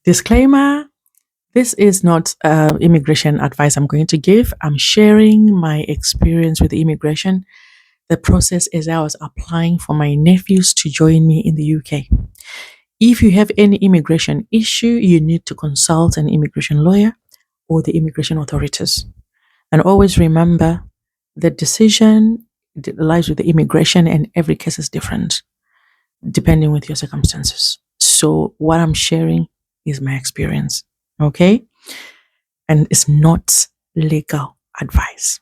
Disclaimer: this is not immigration advice I'm going to give. I'm sharing my experience with immigration, the process as I was applying for my nephews to join me in the UK. If you have any immigration issue, you need to consult an immigration lawyer or the immigration authorities. And always remember, the decision lies with the immigration, and every case is different depending with your circumstances. So what I'm sharing is my experience, okay? And it's not legal advice.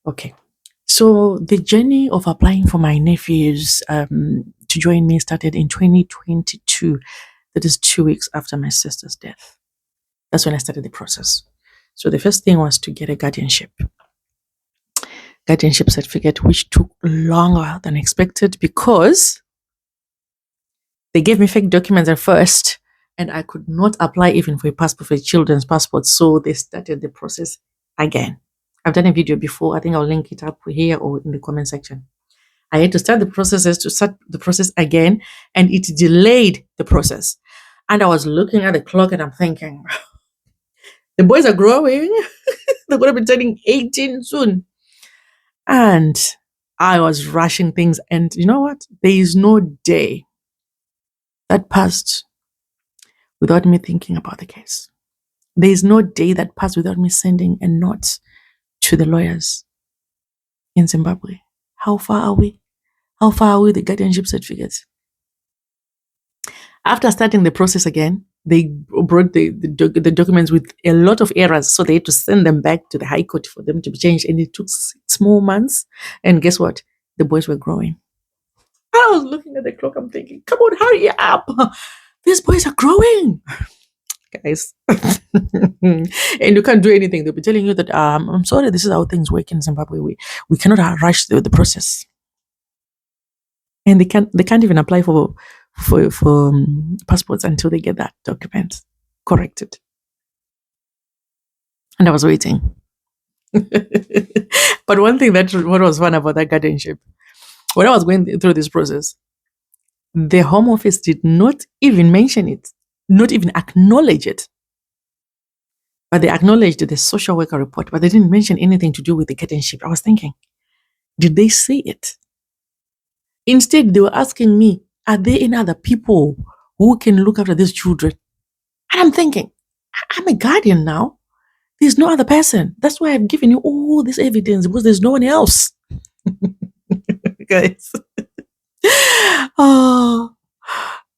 Okay. So the journey of applying for my nephews to join me started in 2022. That is 2 weeks after my sister's death. That's when I started the process. So the first thing was to get a guardianship certificate, which took longer than expected because they gave me fake documents at first, and I could not apply even for a passport, for a children's passport. So they started the process again. I've done a video before. I think I'll link it up here or in the comment section. I had to start the process again, and it delayed the process. And I was looking at the clock and I'm thinking, the boys are growing. They're going to be turning 18 soon. And I was rushing things. And you know what? There is no day that passed without me thinking about the case. There is no day that passed without me sending a note to the lawyers in Zimbabwe. How far are we? How far are we with the guardianship certificates? After starting the process again, they brought the documents with a lot of errors, so they had to send them back to the High Court for them to be changed, and it took 6 more months. And guess what? The boys were growing. I was looking at the clock, I'm thinking, come on, hurry up. These boys are growing. Guys. And you can't do anything. They'll be telling you that, I'm sorry, this is how things work in Zimbabwe. We cannot rush the process. And they can't even apply for passports until they get that document corrected. And I was waiting. But one thing what was fun about that guardianship, when I was going through this process, the Home Office did not even mention it, not even acknowledge it. But they acknowledged the social worker report, but they didn't mention anything to do with the guardianship. I was thinking, did they see it? Instead, they were asking me, are there any other people who can look after these children? And I'm thinking, I'm a guardian now. There's no other person. That's why I've given you all this evidence, because there's no one else. Guys. Oh,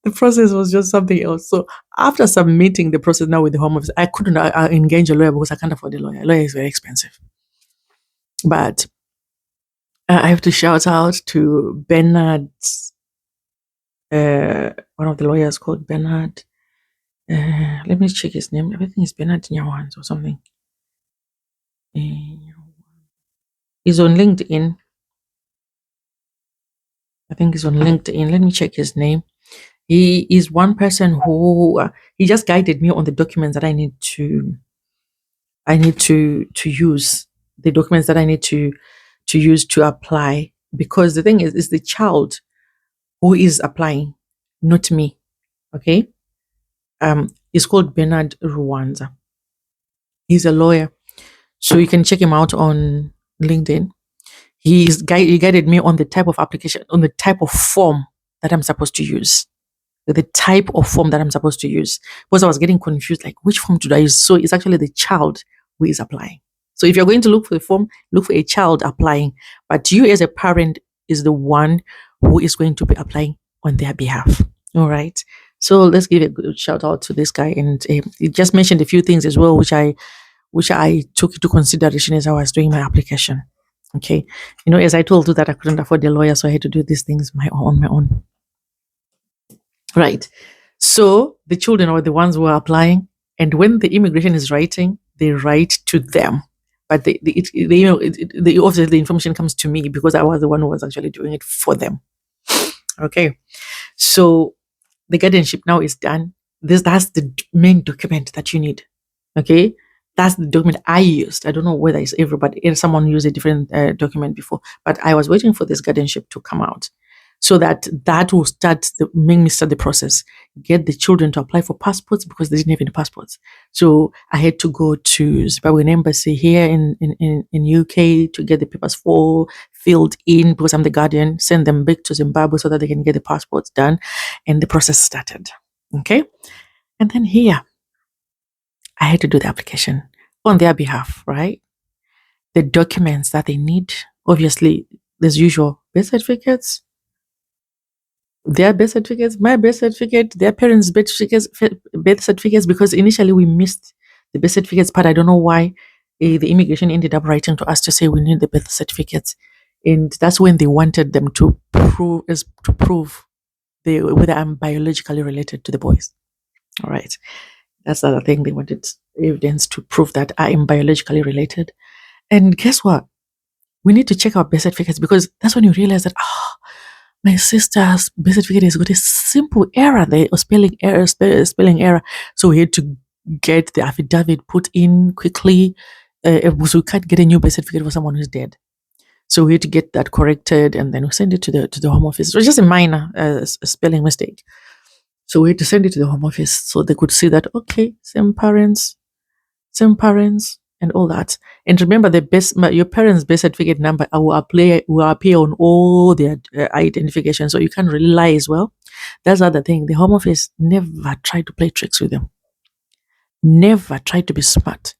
the process was just something else. So after submitting the process now with the Home Office, I couldn't engage a lawyer because I can't afford a lawyer. A lawyer is very expensive. But I have to shout out to Bernard, one of the lawyers called Bernard. Let me check his name. I think it's Bernard Nyawans or something. He's on LinkedIn. I think he's on LinkedIn. Let me check his name. He is one person who he just guided me on the documents that I need to use, the documents that I need to use to apply. Because the thing is the child who is applying, not me. Okay. He's called Bernard Ruwanza. He's a lawyer, so you can check him out on LinkedIn. He guided me on the type of application, on the type of form that I'm supposed to use. The type of form that I'm supposed to use. Because I was getting confused, like, which form should I use? So it's actually the child who is applying. So if you're going to look for a form, look for a child applying. But you as a parent is the one who is going to be applying on their behalf. All right. So let's give a good shout out to this guy. And he just mentioned a few things as well, which I took into consideration as I was doing my application. Okay. You know, as I told you that I couldn't afford a lawyer, so I had to do these things on my own. Right. So the children are the ones who are applying. And when the immigration is writing, they write to them. But obviously the information comes to me because I was the one who was actually doing it for them. Okay. So the guardianship now is done. That's the main document that you need. Okay. That's the document I used. I don't know whether it's everybody, if someone used a different document before, but I was waiting for this guardianship to come out. so that will make me start the process. Get the children to apply for passports because they didn't have any passports. So I had to go to Zimbabwean embassy here in UK to get the papers filled in because I'm the guardian. Send them back to Zimbabwe so that they can get the passports done, and the process started. Okay, and then here I had to do the application on their behalf, right? The documents that they need, obviously, as usual, birth certificates, their birth certificates, my birth certificate, their parents' birth certificates, because initially we missed the birth certificates part. I don't know why the immigration ended up writing to us to say we need the birth certificates. And that's when they wanted them to prove whether I'm biologically related to the boys. All right. That's the other thing. They wanted evidence to prove that I am biologically related. And guess what? We need to check our birth certificates because that's when you realize that, my sister's birth certificate has got a simple error there, or spelling error. So we had to get the affidavit put in quickly. So we can't get a new birth certificate for someone who's dead. So we had to get that corrected, and then we send it to the home office. It was just a minor spelling mistake. So we had to send it to the home office so they could see that, okay, same parents, and all that. And remember, your parents' birth certificate number will appear on all their identification, so you can't really lie as well. That's the other thing. The home office never tried to play tricks with them. Never tried to be smart,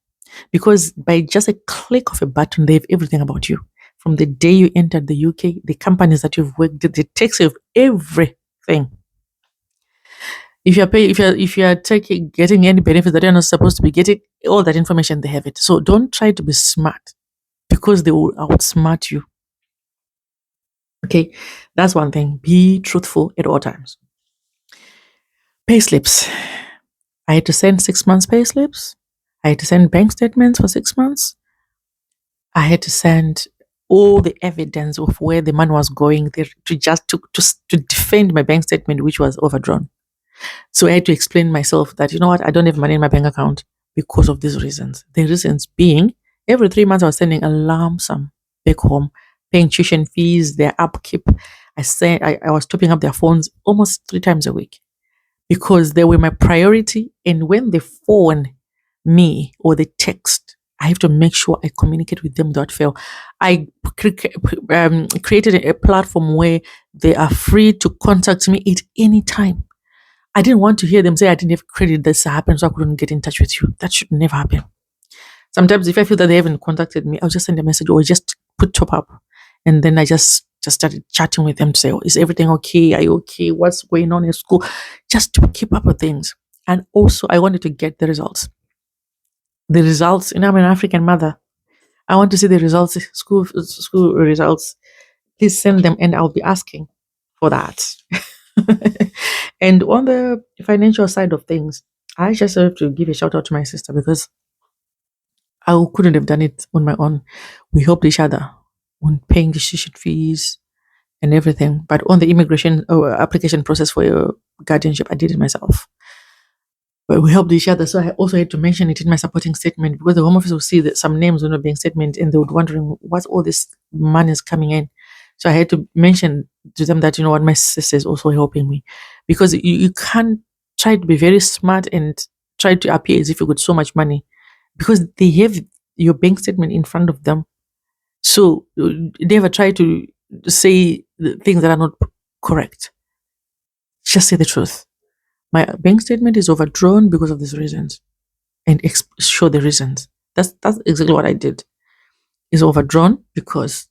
because by just a click of a button, they have everything about you. From the day you entered the UK, the companies that you've worked at, the takes of everything. If you are getting any benefits that you're not supposed to be getting, all that information, they have it. So don't try to be smart, because they will outsmart you. Okay, that's one thing. Be truthful at all times. Pay slips. I had to send 6 months pay slips. I had to send bank statements for 6 months. I had to send all the evidence of where the money was going there to defend my bank statement, which was overdrawn. So I had to explain myself that, you know what, I don't have money in my bank account because of these reasons. The reasons being, every 3 months I was sending a lump sum back home, paying tuition fees, their upkeep. I was topping up their phones almost 3 times a week because they were my priority. And when they phone me or they text, I have to make sure I communicate with them without fail. I created a platform where they are free to contact me at any time. I didn't want to hear them say I didn't have credit. This happened, so I couldn't get in touch with you. That should never happen. Sometimes, if I feel that they haven't contacted me, I'll just send a message or just put top up, and then I just started chatting with them to say, "Oh, is everything okay? Are you okay? What's going on in school?" Just to keep up with things. And also, I wanted to get the results. The results. I'm an African mother. I want to see the results. School results. Please send them, and I'll be asking for that. And on the financial side of things, I just have to give a shout out to my sister because I couldn't have done it on my own. We helped each other on paying the tuition fees and everything. But on the immigration application process for your guardianship, I did it myself. But we helped each other. So I also had to mention it in my supporting statement because the home office will see that some names were not being statement and they would wondering what's all this money is coming in. So I had to mention to them that, you know what, my sister is also helping me, because you can't try to be very smart and try to appear as if you got so much money, because they have your bank statement in front of them. So never try to say the things that are not correct. Just say the truth. My bank statement is overdrawn because of these reasons, and show the reasons. That's exactly what I did. Is overdrawn because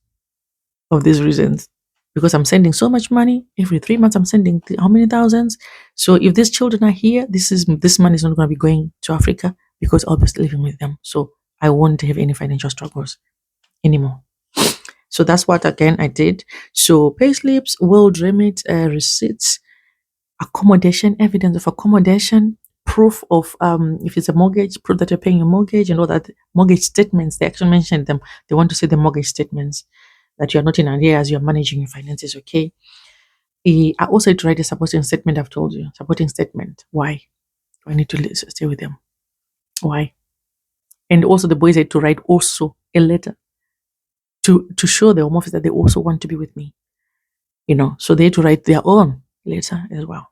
of these reasons. Because I'm sending so much money every 3 months. I'm sending how many thousands? So if these children are here, this money is not going to be going to Africa because I'll be living with them. So I won't have any financial struggles anymore. So that's what again I did. So payslips, world remit, receipts, accommodation, evidence of accommodation, proof of if it's a mortgage, proof that you're paying your mortgage, and all that. Mortgage statements, they actually mentioned them. They want to see the mortgage statements that you're not in arrears, you're managing your finances okay. I also had to write a supporting statement. I've told you, supporting statement. Why do I need to stay with them? Why? And also the boys had to write also a letter to show the home office that they also want to be with me. So they had to write their own letter as well.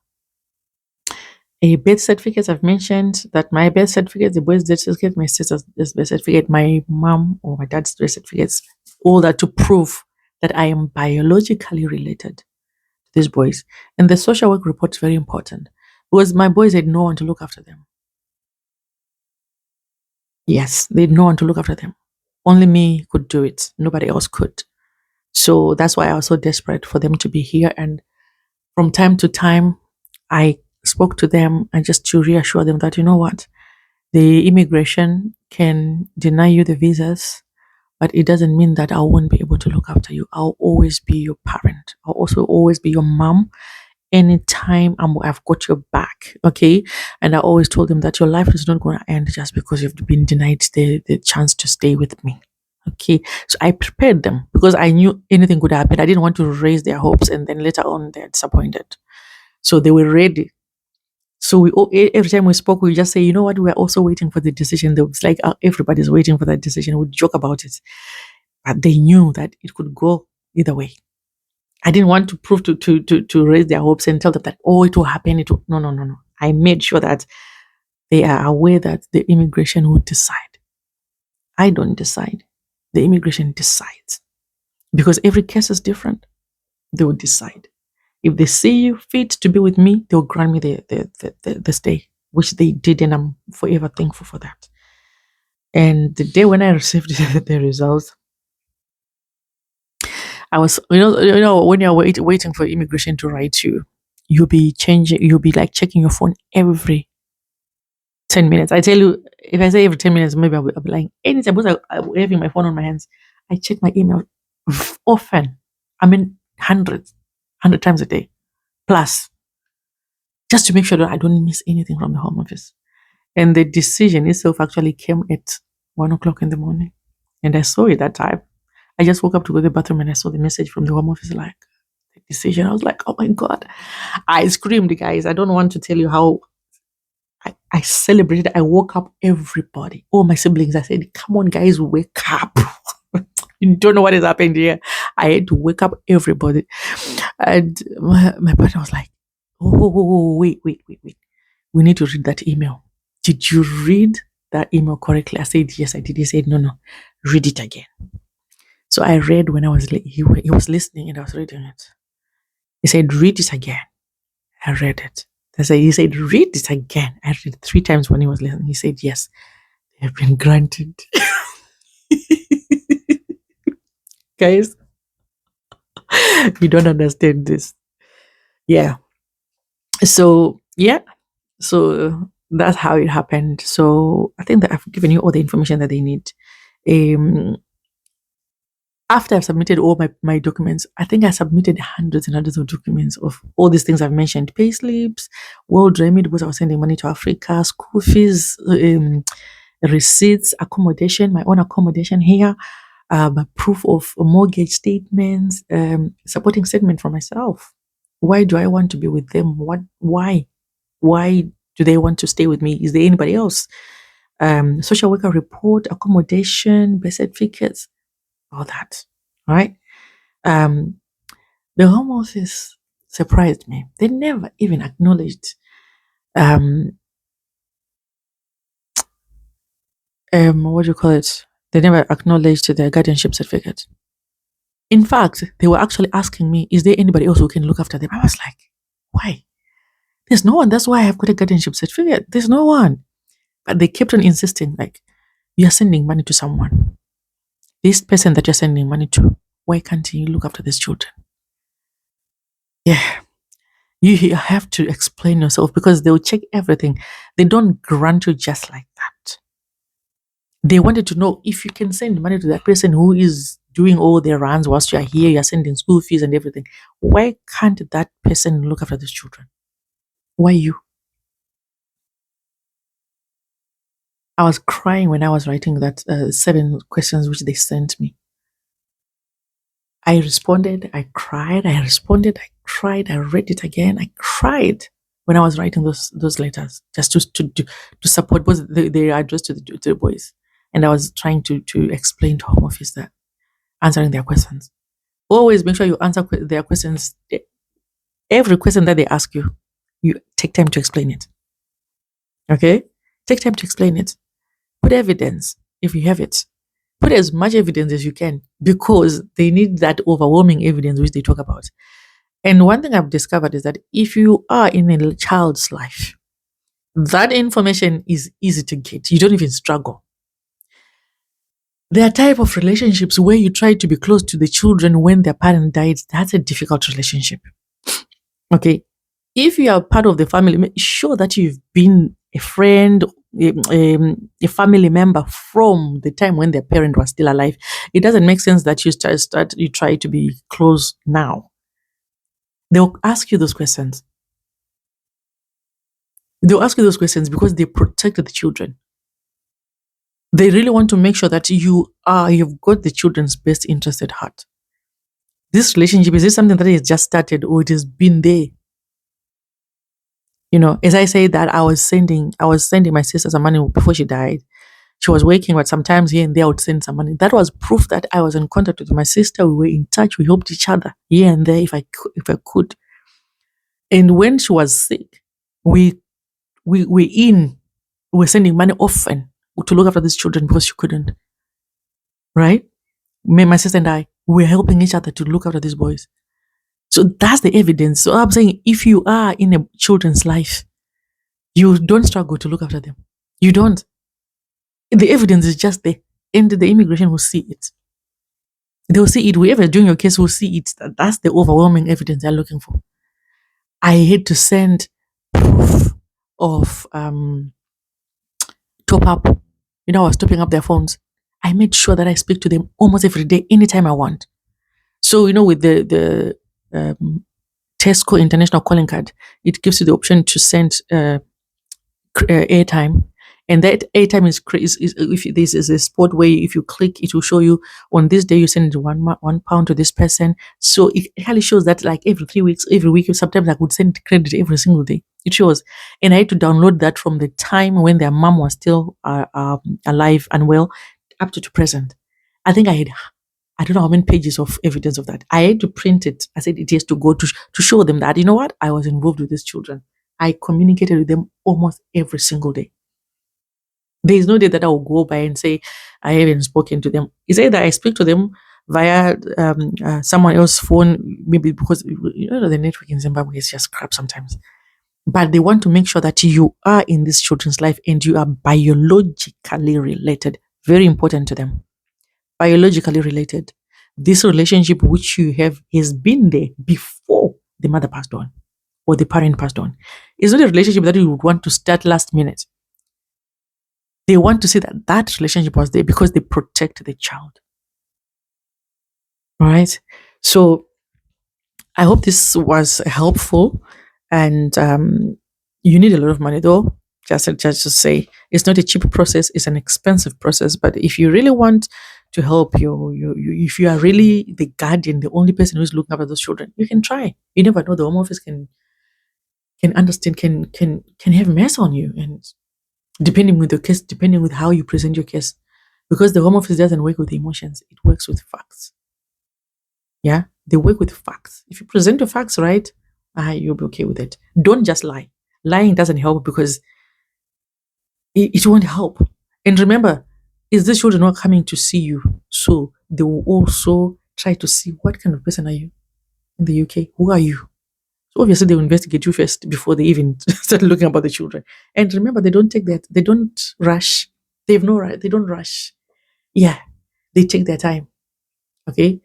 A birth certificate, I've mentioned that my birth certificate, the boy's birth certificate, my sister's birth certificate, my mom or my dad's birth certificates, all that to prove that I am biologically related to these boys. And the social work report is very important because my boys had no one to look after them. Yes, they had no one to look after them. Only me could do it. Nobody else could. So that's why I was so desperate for them to be here. And from time to time, I spoke to them and just to reassure them that, you know what, the immigration can deny you the visas, but it doesn't mean that I won't be able to look after you. I'll always be your parent. I'll also always be your mom. Anytime I've got your back, okay? And I always told them that your life is not going to end just because you've been denied the chance to stay with me. Okay, so I prepared them because I knew anything could happen. I didn't want to raise their hopes and then later on they're disappointed. So they were ready. So every time we spoke, we just say, you know what, we're also waiting for the decision. It's like everybody's waiting for that decision. We joke about it, but they knew that it could go either way. I didn't want to prove to raise their hopes and tell them that it will happen. No, no, no, no. I made sure that they are aware that the immigration would decide. I don't decide. The immigration decides because every case is different. They will decide. If they see you fit to be with me, they'll grant me the stay, which they did, and I'm forever thankful for that. And the day when I received the results, I was, when you're waiting for immigration to write you, you'll be like checking your phone every 10 minutes. I tell you, if I say every 10 minutes, maybe I'll be lying. Anytime, because I'm having my phone on my hands, I check my email often. I mean, hundreds, 100 times a day, plus, just to make sure that I don't miss anything from the home office. And the decision itself actually came at 1 o'clock in the morning. And I saw it that time. I just woke up to go to the bathroom and I saw the message from the home office, like the decision. I was like, oh my God. I screamed, guys. I don't want to tell you how I celebrated. I woke up everybody, all my siblings. I said, come on, guys, wake up. You don't know what has happened here. I had to wake up everybody. And my partner was like, oh, wait. We need to read that email. Did you read that email correctly? I said, yes, I did. He said, no, read it again. So I read when I was, he was listening and I was reading it. He said, read it again. I read it. He said, read it again. I read it 3 times when he was listening. He said, yes, they have been granted. Guys, you don't understand this. Yeah. So, yeah. So that's how it happened. So I think that I've given you all the information that they need. After I've submitted all my documents, I think I submitted hundreds and hundreds of documents of all these things I've mentioned: pay slips, world remit because I was sending money to Africa, school fees, receipts, accommodation, my own accommodation here, proof of mortgage statements, supporting statement for myself. Why do I want to be with them? Why? Why do they want to stay with me? Is there anybody else? Social worker report, accommodation, birth certificates, all that. Right? Um, the home office surprised me. They never even acknowledged what do you call it? They never acknowledged the guardianship certificate. In fact, they were actually asking me, is there anybody else who can look after them? I was like, why? There's no one. That's why I've got a guardianship certificate. There's no one. But they kept on insisting, like, you're sending money to someone. This person that you're sending money to, why can't you look after these children? Yeah. You have to explain yourself because they'll check everything. They don't grant you just like that. They wanted to know if you can send money to that person who is doing all their runs whilst you are here, you're sending school fees and everything. Why can't that person look after these children? Why you? I was crying when I was writing that 7 questions which they sent me. I responded, I cried, I responded, I cried, I read it again, I cried when I was writing those letters just to support both they are addressed to the boys. And I was trying to explain to home office that answering their questions. Always make sure you answer their questions. Every question that they ask you, you take time to explain it. Okay? Take time to explain it. Put evidence if you have it. Put as much evidence as you can because they need that overwhelming evidence which they talk about. And one thing I've discovered is that if you are in a child's life, that information is easy to get. You don't even struggle. There are type of relationships where you try to be close to the children when their parent died. That's a difficult relationship. Okay. If you are part of the family, make sure that you've been a friend, a family member from the time when their parent was still alive. It doesn't make sense that you try to be close now. They'll ask you those questions. They'll ask you those questions because they protect the children. They really want to make sure that you've got the children's best interest at heart. This relationship, is this something that has just started or it has been there? You know, as I say that, I was sending my sister some money before she died. She was working, but sometimes here and there I would send some money. That was proof that I was in contact with my sister. We were in touch. We helped each other here and there if I could. And when she was sick, we were sending money often to look after these children because she couldn't. Right? Me, my sister and I, we were helping each other to look after these boys. So that's the evidence. So I'm saying if you are in a children's life, you don't struggle to look after them. You don't. The evidence is just there. And the immigration will see it. They will see it. Whoever is doing your case will see it. That's the overwhelming evidence they're looking for. I had to send proof of top up. You know, I was topping up their phones. I made sure that I speak to them almost every day, anytime I want. So, you know, with the Tesco International Calling Card, it gives you the option to send airtime. And that airtime is if this is a spot where if you click, it will show you on this day you send £1 to this person. So it really shows that like every 3 weeks, every week, sometimes I could send credit every single day. It shows, and I had to download that from the time when their mom was still alive and well up to present. I think I don't know how many pages of evidence of that. I had to print it. I said it has to go to show them that, you know what, I was involved with these children. I communicated with them almost every single day. There is no day that I will go by and say I haven't spoken to them. It's either I speak to them via someone else's phone, maybe because you know the network in Zimbabwe is just crap sometimes. But they want to make sure that you are in this children's life and you are biologically related. Very important to them. Biologically related. This relationship which you have has been there before the mother passed on or the parent passed on. It's not a relationship that you would want to start last minute. They want to see that that relationship was there because they protect the child. All right. So I hope this was helpful. And you need a lot of money, though. Just to say, it's not a cheap process; it's an expensive process. But if you really want to help if you are really the guardian, the only person who's looking after those children, you can try. You never know; the Home Office can understand, can have mess on you, and depending with the case, depending with how you present your case, because the Home Office doesn't work with emotions; it works with facts. Yeah, they work with facts. If you present your facts right, you'll be okay with it. Don't just lie. Lying doesn't help because it won't help. And remember, is this children not coming to see you? So they will also try to see what kind of person are you in the UK? Who are you? So obviously they will investigate you first before they even start looking about the children. And remember, they don't take that. They don't rush. They have no right. They don't rush. Yeah, they take their time. Okay,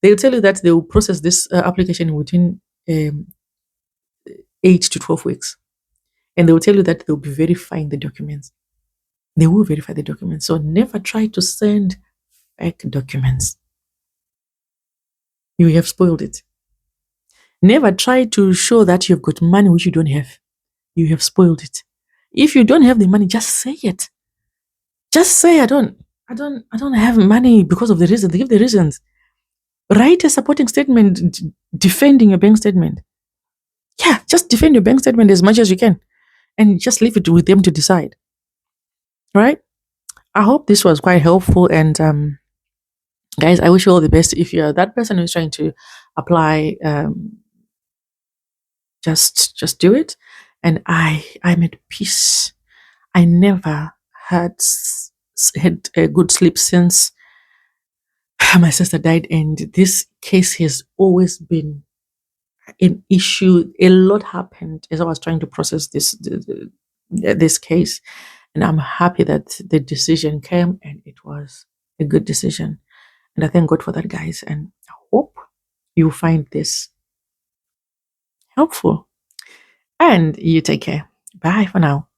they'll tell you that they will process this application within 8 to 12 weeks. And they will tell you that they'll be verifying the documents. They will verify the documents. So never try to send fake documents. You have spoiled it. Never try to show that you've got money which you don't have. You have spoiled it. If you don't have the money, just say it. Just say I don't have money because of the reason. They give the reasons. Write a supporting statement defending your bank statement. Yeah, just defend your bank statement as much as you can. And just leave it with them to decide. Right? I hope this was quite helpful, and Guys, I wish you all the best. If you're that person who's trying to apply, just do it. And I'm at peace. I never had a good sleep since my sister died, and this case has always been an issue. A lot happened as I was trying to process this case, and I'm happy that the decision came, and it was a good decision. And I thank God for that, guys. And I hope you find this helpful. And you take care. Bye for now.